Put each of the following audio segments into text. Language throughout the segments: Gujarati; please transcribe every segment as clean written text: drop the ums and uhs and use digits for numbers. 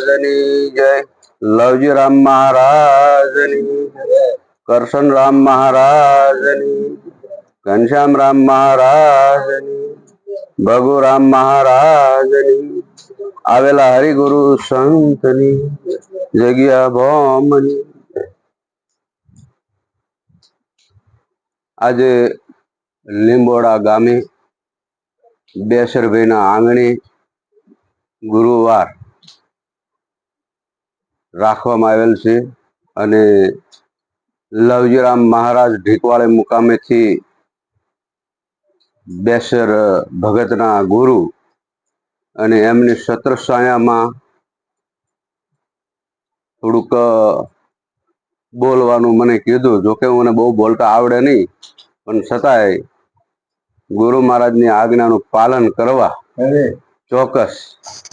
महाराजनी जय। लवजी राम महाराजनी जय। करशन राम महाराजनी, घनश्याम राम महाराजनी, भगु राम महाराजनी, आवेला हरिगुरु संतनी जग्या भौमनी। आज લીંબોડા ગામે બેસરભાઈના આંગણે ગુરુવાર રાખવામાં આવેલ છે અને લવજીરામ મહારાજ ઢીકવાળે મુકામેથી બેસર ભગતના ગુરુ અને એમની છત્રછાયામાં થોડુંક બોલવાનું મને કીધું. જોકે મને બહુ બોલતા આવડે નહીં, પણ છતાંય ગુરુ મહારાજની આજ્ઞાનું પાલન કરવા ચોક્કસ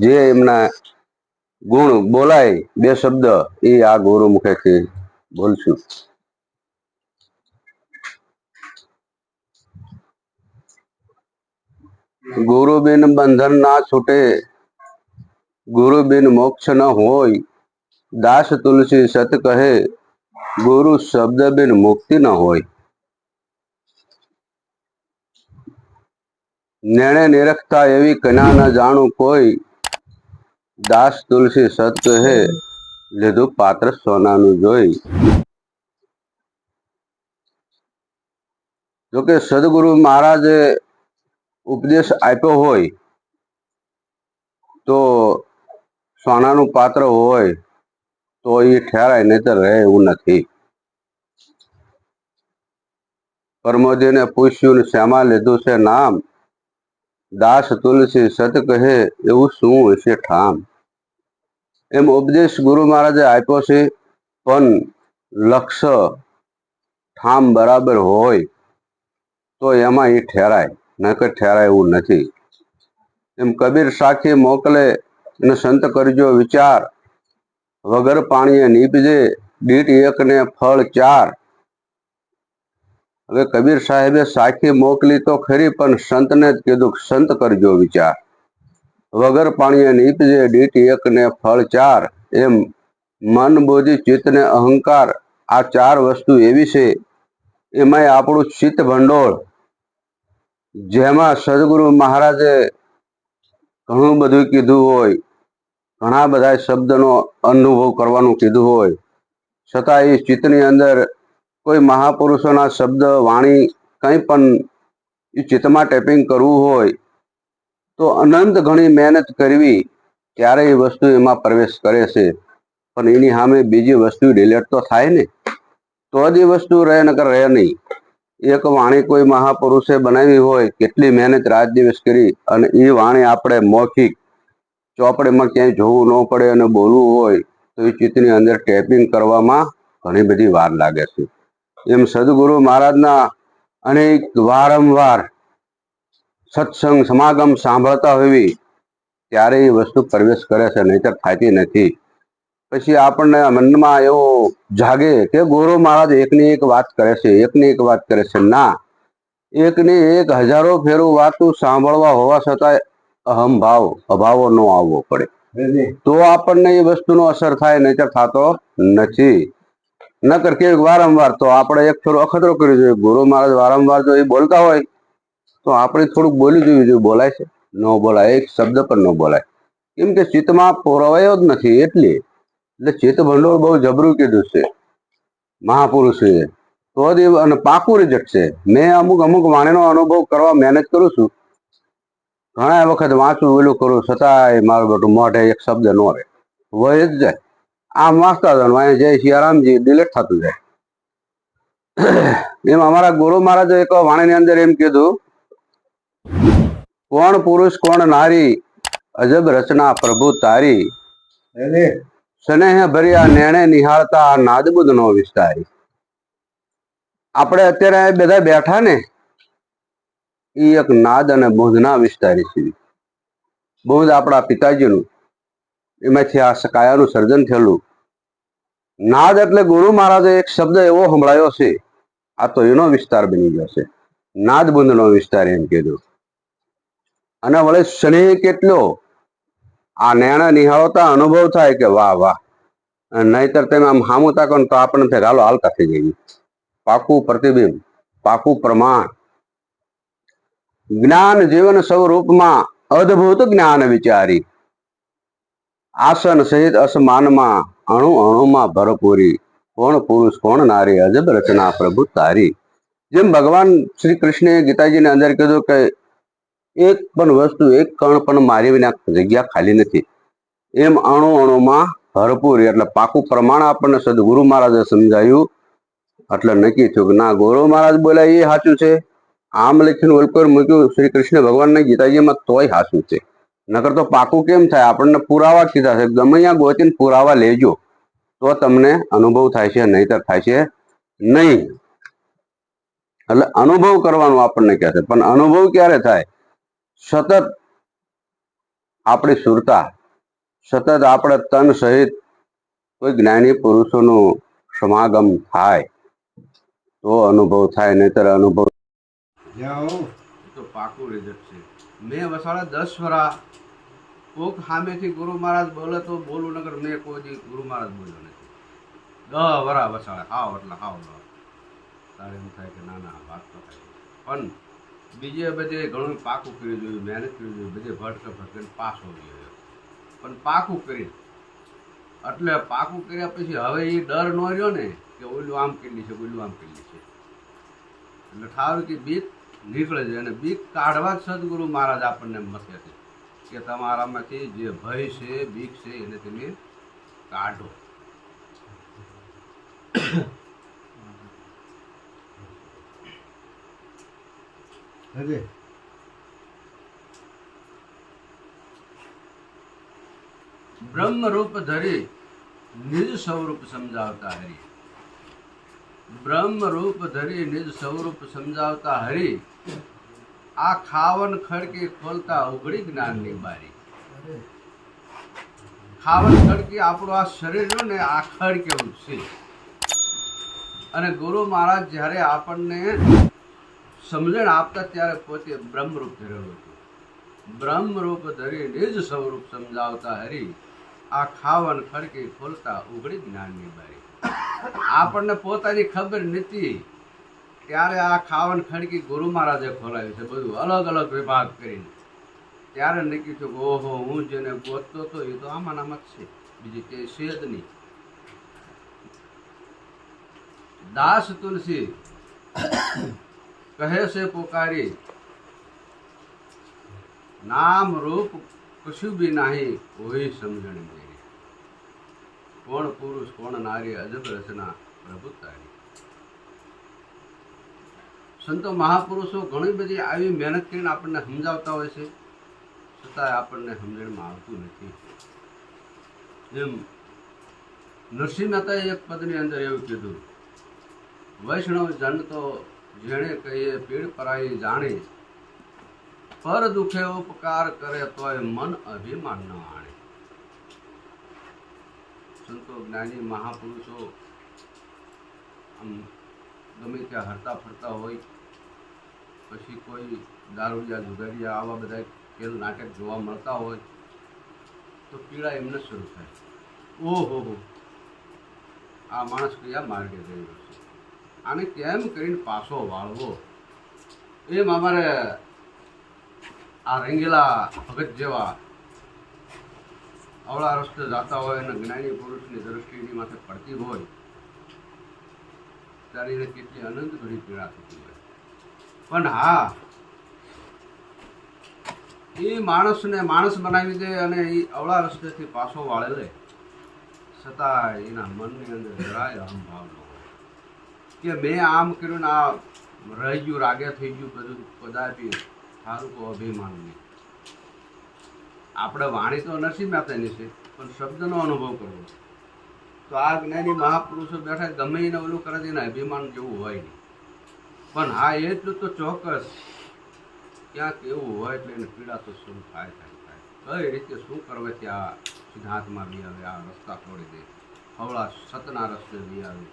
જે એમના ગુણ બોલાય બે શબ્દ એ આ ગુરુ મુખેથી બોલશું. ગુરુ બિન બંધન ના છૂટે, ગુરુ બિન મોક્ષ ન હોય. દાસ તુલસી સત કહે, ગુરુ શબ્દ બિન મુક્તિ ન હોય. નેણે નિરખતા એવી કન્યા ન જાણું કોઈ. દાસ તુલસી સત કહે, લીધું પાત્ર સોનાનું જોઈ. જોકે સદગુરુ મહારાજે ઉપદેશ આપ્યો હોય તો સોનાનું પાત્ર હોય તો એ ઠેરાય, નહીતર રહે એવું નથી. પ્રમોદીને પૂછ્યું, શ્યામા લીધું છે નામ. દાસ તુલસી સત કહે, એવું શું હશે ઠામ. એમ ઉપદેશ ગુરુ મહારાજે આપ્યો છે, પણ લક્ષ્ય ઠામ બરાબર હોય તો એમાં એ ઠેરાય, નકર ઠેરાય એવું નથી. એમ કબીર સાખી મોકલે અને સંત કરજો વિચાર. વગર પાણીએ નીપજે, દીઠ એકને ફળ 4. હવે કબીર સાહેબે સાખી મોકલી તો ખરી, પણ સંતને જ કીધું સંત કરજો વિચાર. વગર પાણીએ નીપજે, દીઠ એકને ફળ 4. એમ મન બુદ્ધિ ચિત્ત ને અહંકાર આ 4 વસ્તુ એવી છે, એમાંય આપણું ચિત્ત ભંડોળ, જેમાં સદગુરુ મહારાજે ઘણું બધું કીધું હોય, ઘણા બધા શબ્દનો અનુભવ કરવાનું કીધું હોય, છતાં એ ચિત્તની અંદર કોઈ મહાપુરુષોના શબ્દ વાણી કંઈ પણ એ ચિત્તમાં ટેપિંગ કરવું હોય તો અનંત ઘણી મહેનત કરવી, ત્યારે એ વસ્તુ એમાં પ્રવેશ કરે છે. પણ એની સામે બીજી વસ્તુ ડિલેટ તો થાય ને, તો જ એ વસ્તુ રહે, નકર રહે નહીં. એક વાણી કોઈ મહાપુરુષે બનાવી હોય, કેટલી મહેનત રાત દિવસ કરી, અને એ વાણી આપણે મૌખિક ચોપડીમાં ક્યાંય જોવું ન પડે અને બોલવું હોય તો એ ચિત્તની અંદર ટેપિંગ કરવામાં ઘણી બધી વાર લાગે છે. એમ સદગુરુ મહારાજના અનેક વારંવાર સત્સંગ સમાગમ સાંભળતા હોવી ત્યારે એ વસ્તુ પ્રવેશ કરે છે, નહીતર થતી નથી. પછી આપણને મનમાં એવો જાગે કે ગુરુ મહારાજ એકની એક વાત કરે છે, એકની એક વાત કરે છે. ના, એકની એક હજારો ફેરું વાતું સાંભળવા હોવા છતાં અહમભાવ અભાવો ન આવવો પડે, તો આપણને એ વસ્તુનો અસર થાય, નહીતર થતો નથી. નકર કે વારંવાર તો આપણે એક ફેરો અખતરો કરી જોઈએ. ગુરુ મહારાજ વારંવાર જો એ બોલતા હોય તો આપણે થોડુંક બોલી જોઈએ. બોલાય છે? ન બોલાય, એક શબ્દ પણ ન બોલાય. કેમ કે ચિત્તમાં પોરવાયો જ નથી. એટલે ચિત્ત ભંડોળ બહુ જબરું કીધું છે મહાપુરુષે, તો જ અને પાકું રિઝલ્ટ છે. મેં અમુક વાણીનો અનુભવ કરવા મહેનત કરું છું, ઘણા વખત વાંચું ઓલું કરું, છતાંય મારું બેટું મોઢે એક શબ્દ ન રહે, વહી જ જાય. આમ વાંચતા જવાનું, અહીંયા જય સિયારામજી ડિલેટ થતું જાય. એમ અમારા ગુરુ મહારાજે એક વાણીની અંદર એમ કીધું, કોણ પુરુષ કોણ નારી, અજબ રચના પ્રભુ તારી. સ્નેહ ભર્યા નેણે નિહાળતા નાદબુદ નો વિસ્તારી. આપણે અત્યારે બધા બેઠા ને, એ એક નાદ અને બુંધના વિસ્તારી છે. બુંધ આપણા પિતાજીનું, એમાંથી આ કાયાનું સર્જન થયેલું. નાદ એટલે ગુરુ મહારાજે એક શબ્દ એવો સંભળાયો છે, આ તો એનો વિસ્તાર બની ગયો છે. નાદ બુંધનો વિસ્તાર એમ કીધું. અને વળે સ્નેહ કેટલો, આ નેણા નિહાળતા અનુભવ થાય કે વાહ વાહ, નહીતર તમે આમ હામું તાકો ને તો આપણને થાય હાલો હાલતા થઈ જઈએ. પાકું પ્રતિબિંબ, પાકું પ્રમાણ. જ્ઞાન જીવન સ્વરૂપમાં અદ્ભુત જ્ઞાન વિચારી, આસન સહિત અસમાનમાં અણુ અણુમાં ભરપૂરી, કોણ પુરુષ કોણ નારી અજબ રચના પ્રભુ તારી. જેમ ભગવાન શ્રી કૃષ્ણે ગીતાજીની અંદર કીધું કે એક પણ વસ્તુ, એક કણ પણ મારી વિના જગ્યા ખાલી નથી, એમ અણુ અણુમાં ભરપૂરી એટલે પાકું પ્રમાણ આપણને સદગુરુ મહારાજે સમજાયું. એટલે નક્કી થયું કે ના, ગુરુ મહારાજ બોલ્યા એ સાચું છે, આમ લખીને ઓલકોર મૂક્યું શ્રી કૃષ્ણ ભગવાનને ગીતાજીમાં તોય સાચું છે. નકર તો પાકું કેમ થાય? આપણને પુરાવા કીધા છે, ગમે ત્યાં ગોતીને પુરાવા લેજો તો તમને અનુભવ થાય છે, નહીતર થાય છે નહીં. એટલે અનુભવ કરવાનું આપણને કહે છે, પણ અનુભવ ક્યારે થાય? સતત આપણી સુરતા, સતત આપણે તન સહિત કોઈ જ્ઞાની પુરુષોનું સમાગમ થાય તો અનુભવ થાય, નહીતર અનુભવ તો પાકું રિઝલ્ટ છે. મેં વસાડા 10 વરા કોક સામેથી ગુરુ મહારાજ બોલે તો બોલું, નગર મેં કોઈ દી ગુરુ મહારાજ બોલ્યો નથી. 10 વરા વસાડા હાવ એટલે હાવ તારે એમ થાય કે ના ના વાત તો થાય. પણ બીજે બધે ઘણું પાકું કરી જોયું, મહેનત કરી જોયું, બધે ભટકે ભટકે પાસ હોવી જોઈએ, પણ પાકું કરી એટલે પાકું કર્યા પછી હવે એ ડર ન રહ્યો ને કે ઓલું આમ કેટલી છે, ઓલું આમ કેટલી છે, એટલે ઠાર કે બીક નીકળે છે. અને બીક કાઢવા જ સદગુરુ મહારાજ આપણને મથે છે કે તમારામાંથી જે ભય છે, બીક છે, એને તમે કાઢો. બ્રહ્મ રૂપ ધરી નિજ સ્વરૂપ સમજાવતા હરી, બ્રહ્મ રૂપ ધરી નિજ સ્વરૂપ સમજાવતા હરી, આ ખાવન ખડકી ખોલતા ઉઘડી જ્ઞાનની બારી. ખાવન ખડકી આપણું આ શરીર રહ્યું ને, આ ખડ કેવું છે. અને ગુરુ મહારાજ જ્યારે આપણને સમજણ આપતા ત્યારે પોતે બ્રહ્મરૂપ ધરેલું હતું. બ્રહ્મરૂપ ધરી નિજ સ્વરૂપ સમજાવતા હરી, આ ખાવન ખડકી ખોલતા ઉઘડી જ્ઞાનની બારી. આપણને પોતાની ખબર નથી ત્યારે આ ખાવન ખડકી ગુરુ મહારાજે ખોલાવી છે, બધું અલગ અલગ વિભાગ કરીને. ત્યારે નક્કી થયું કે ઓહો, હું જેને ગોતતો હતો એ તો આમાં નામ જ છે, બીજી કે છે જ નહીં. દાસ તુલસી કહે છે પોકારી, નામ રૂપ કશું બી નહીં કોઈ સમજણ મેરી, કોણ પુરુષ કોણ નારી અજબ રચના પ્રભુ તારી. સંતો મહાપુરુષો ઘણી બધી આવી મહેનત કરીને આપણને સમજાવતા હોય છે, છતાંય આપણને સમજણમાં આવતું નથી. એમ નરસિંહ મહેતાએ એક પદની અંદર એવું કીધું, વૈષ્ણવ જન તો જેણે કહીએ પીડ પરાઈ જાણે, પર દુખે ઉપકાર કરે તોય મન અભિમાન ન આણે. સંતો જ્ઞાની મહાપુરુષો આમ ગમે ત્યાં હરતા ફરતા હોય, પછી કોઈ દારૂડિયા જુગારિયા આવા બધા ખેલ નાટક જોવા મળતા હોય તો પીડા એમને શરૂ થાય. ઓહો હો, આ માણસ કયા માર્ગે ગયો છે, આને કેમ કરીને પાછો વાળવો. એમ અમારે આ રંગીલા ભગત જેવા અવળા રસ્તે જતા હોય અને જ્ઞાની પુરુષની દ્રષ્ટિની માથે પડતી હોય ત્યારે એને કેટલી અનંત ઘડી પીડા થતી હોય. પણ હા, એ માણસને માણસ બનાવી દે અને એ અવળા રસ્તેથી પાછો વાળે લે, છતાં એના મનની અંદર જરાય અહંભાવ ન હોય કે મેં આમ કર્યું ને આ રહી ગયું, રાગે થઈ ગયું, બધું કદાપી સારું તો અભિમાન નહીં. આપણે વાણી તો નરસિંહ મહેતાની છે, પણ શબ્દનો અનુભવ કરવો. તો આ જ્ઞાની મહાપુરુષો બેઠા ગમે એને ઓલું કરે છે ને અભિમાન જેવું હોય નહીં. પણ હા, એટલું તો ચોક્કસ ક્યાંક એવું હોય એટલે એને પીડા તો શું થાય. કઈ રીતે શું કરવે ત્યાં સિદ્ધાંતમાં બી આવે, આ રસ્તા છોડી દે, હવળા સતના રસ્તે બી આવે.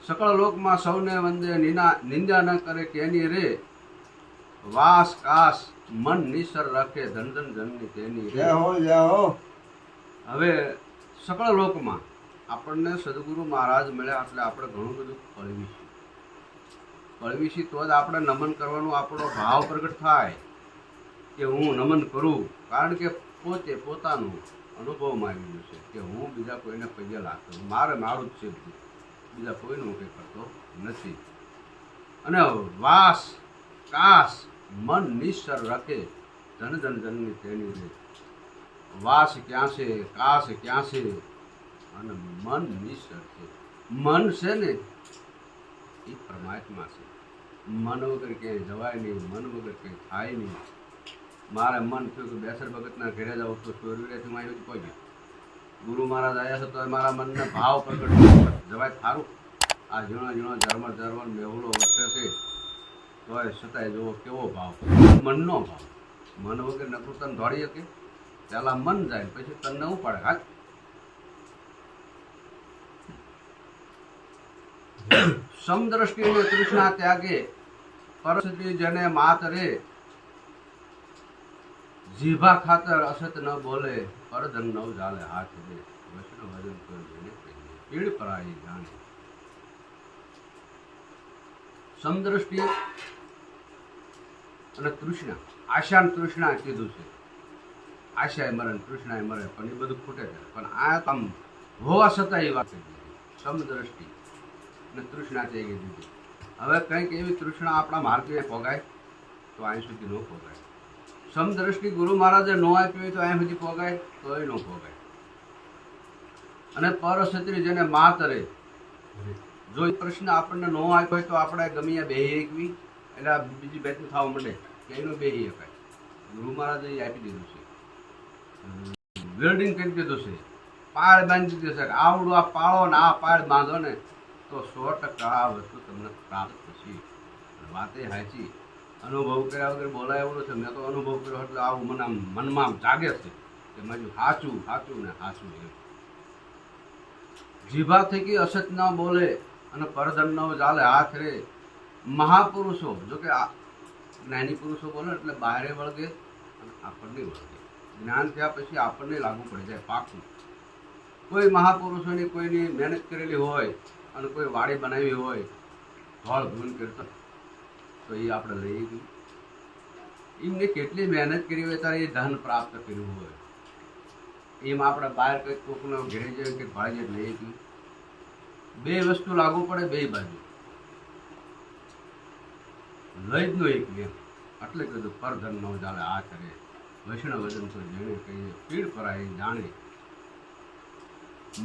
સકળ લોકમાં સૌને વંદે નિંદા ન કરે કેની રે, વાસ કાસ મન નિસર રાખે ધન ધન ધનની તેની જય હો જય હો. હવે સકળ લોકમાં આપણને સદગુરુ મહારાજ મળ્યા એટલે આપણે ઘણું બધું પળવીશી તો જ આપણે નમન કરવાનું આપણો ભાવ પ્રગટ થાય કે હું નમન કરું. કારણ કે પોતે પોતાનું અનુભવમાં આવ્યું છે કે હું બીજા કોઈને પગે લાગતો મારે મારું જ છે, બીજા કોઈનું કંઈ કરતો નથી. અને વાસ કાસ મન નિશ્ચર રાખે ધન ધન ધનની તેની રે. વાસ ક્યાં છે, કાસ ક્યાં છે, અને મન નિશ્ચર છે. મન છે ને એ પરમાત્મા છે. મન વગર ક્યાંય જવાય નહીં, મન વગર કંઈ થાય નહીં. મારે મન થયું કે બેસર ભગતના ઘરે જાઉં તો ચોરવીરેથી માં આવી પહોંચ્યું. ગુરુ મહારાજ આવ્યા છે તો મારા મનને ભાવ પ્રગટ જવાય થારું. આ ઝીણો ઝીણો ઝરમર ઝરમર મેહુલો વચ્ચે છે તોય છતાંય જુઓ કેવો ભાવ, મનનો ભાવ. મન વગર નકરું તને દોડી શકે, પહેલા મન જાય પછી તને ઉપાડે. હા, સમદ્રષ્ટિ ને તૃષ્ણા ત્યાગે પરસ્તિ જને માત રે. જીભા ખાતર અસત ન બોલે પરધન નવ જાલે હાથ દે. વૈષ્ણવ ભજન તો જેને કહીએ પીડ પરાઈ જાણે. સમદ્રષ્ટિ અને તૃષ્ણા, આશા ને તૃષ્ણા કીધું છે. આશાએ મરે ને તૃષ્ણાએ મરે પણ એ બધું ખૂટે છે. પણ આ તમ હોવા છતાં એ વાત સમદ્રષ્ટિ અને તૃષ્ણા થઈ ગઈ દીધી. હવે કંઈક એવી તૃષ્ણા આપણા માર્ગે પોગાય તો અહીં સુધી ન પોગાય. સમદ્રષ્ટિ ગુરુ મહારાજે ન આપી હોય તો અહીં સુધી પોગાય તો એ ન પોગાય. અને પરક્ષત્રિય જેને માત રે, જો એ પ્રશ્ન આપણને ન આપ્યો હોય તો આપણે ગમે બેહી એકવી એટલે બીજી બેઠું થવા માંડે કે એનું બેહી શકાય. ગુરુ મહારાજે એ આપી દીધું છે, બિલ્ડિંગ કરી દીધું છે, પાળ બાંધી દીધું છે. આવડું આ પાળો ને આ પાળ બાંધો ને તો 100% આ વસ્તુ તમને પ્રાપ્ત થશે. વાતે સાચી, અનુભવ કર્યા વગર બોલાય એવું છે. મેં તો અનુભવ કર્યો એટલે આવું મને મનમાં જાગે છે કે મારું સાચું સાચું ને સાચું એમ. જીભા થકી અસત ન બોલે અને પરધન ન ચાલે હાથ રે. મહાપુરુષો જો કે જ્ઞાની પુરુષો બોલે એટલે બહારે વળગે અને આપણને વળગે. જ્ઞાન થયા પછી આપણને લાગુ પડી જાય પાકું. કોઈ મહાપુરુષોની કોઈની મહેનત કરેલી હોય અને કોઈ વાડી બનાવી હોય ધોળ ધૂન કરતા તો એ આપણે લઈ ગયું. એમને કેટલી મહેનત કરી હોય ત્યારે એ ધન પ્રાપ્ત કર્યું હોય. એમ આપણે બહાર કંઈક કોકનો ઘેરે જાય કે ભાડે લઈ ગયું. બે વસ્તુ લાગુ પડે બે બાજુ, લઈ જ નો એક એમ. એટલે કીધું પરધન ન ચાલે આ કરે. વૈષ્ણવ વજન તો જેને કહીએ પીડ પરાઈ જાણે.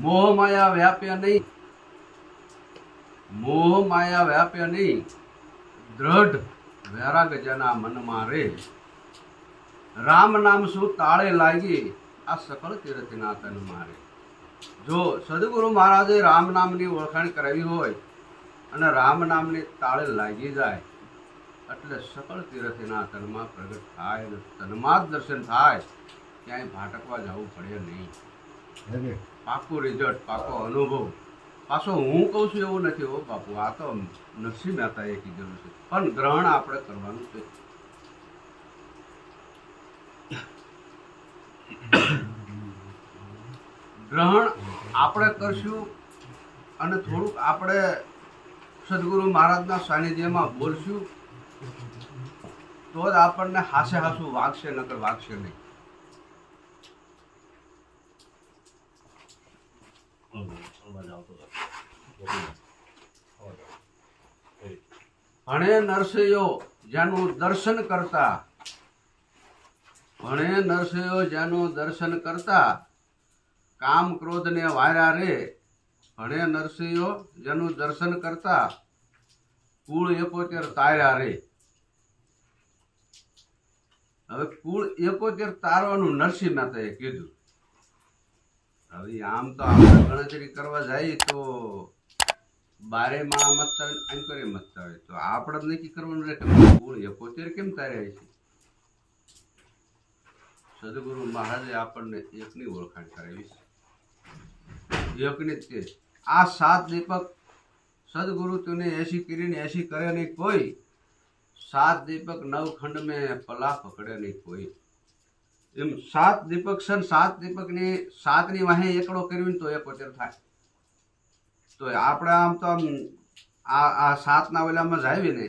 મોહ માયા વ્યાપ્ય નહીં, મોહ માયા વ્યાપ્ય નહીં, દ્રઢ વૈરાગ જેના મનમાં રે. રામ નામ શું તાળે લાગી આ સકળ તીર્થના તન મારે. જો સદગુરુ મહારાજે રામ નામની ઓળખાણ કરાવી હોય અને રામ નામની તાળે લાગી જાય એટલે સકળ તીર્થના તનમાં પ્રગટ થાય ને તનમાં જ દર્શન થાય. ક્યાંય ભાટકવા જવું પડે નહીં. પાકું રિઝલ્ટ, પાકો અનુભવ. પાછો હું કહું છું એવું નથી હો બાપુ, આ તો નરસિંહ મહેતાએ કીધેલું છે. પણ ગ્રહણ આપણે કરવાનું છે. ગ્રહણ આપણે કરશું અને થોડુંક આપણે સદગુરુ મહારાજના સાનિધ્યમાં બોલશું તો જ આપણને હાસે હાસું વાગશે, નકર વાગશે નહીં. ભણે નરસૈયો જેનું દર્શન કરતા, ભણે નરસૈયો જેનું દર્શન કરતા કામ ક્રોધ ને વાર્યા રે. ભણે નરસૈયો જેનું દર્શન કરતા કુળ 71 તાર્યા રે. હવે કુળ 71 તારવાનું નરસિંહ મહેતાએ કીધું. હવે આમ તો આપણે ગણતરી કરવા જઈએ તો 12 માં મતતા હોય, અંકરે મતતા હોય તો આપણે જ નક્કી કરવાનું રહે કે કુળ 71 કેમ તાર્યા છે. સદગુરુ મહારાજે આપણને એકની ઓળખાણ કરાવી છે. એકની જ કે આ 7 દીપક સદગુરુ તુને એસી કરીને એસી કરે નહીં કોઈ. सात दीपक नव खंड में पला पकड़े नहीं कोई एम सात दीपक सन सात दीपक ने सात नी वाहे एकड़ो कर्यो तो 71 थाय तो आपणे आम तो आ सात ना ओला में जावी ने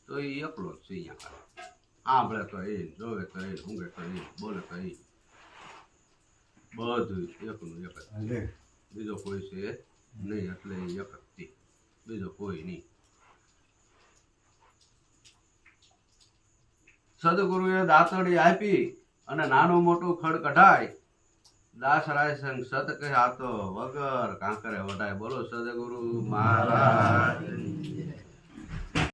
तो ई एकलो छ अहींया आंभळे तो ए जोवे तो ए ऊंघे तो ए बोले तो ए બધું એકનું એક જ બીજો કોઈ છે નહીં એટલે એક જ બીજો કોઈ નહીં સદગુરુએ દાતડી આપી અને નાનું મોટું ખડ કઢાય દાસરાય સંગ સત કહે આ તો વગર કાંકરે વઢાય બોલો સદગુરુ મહારાજ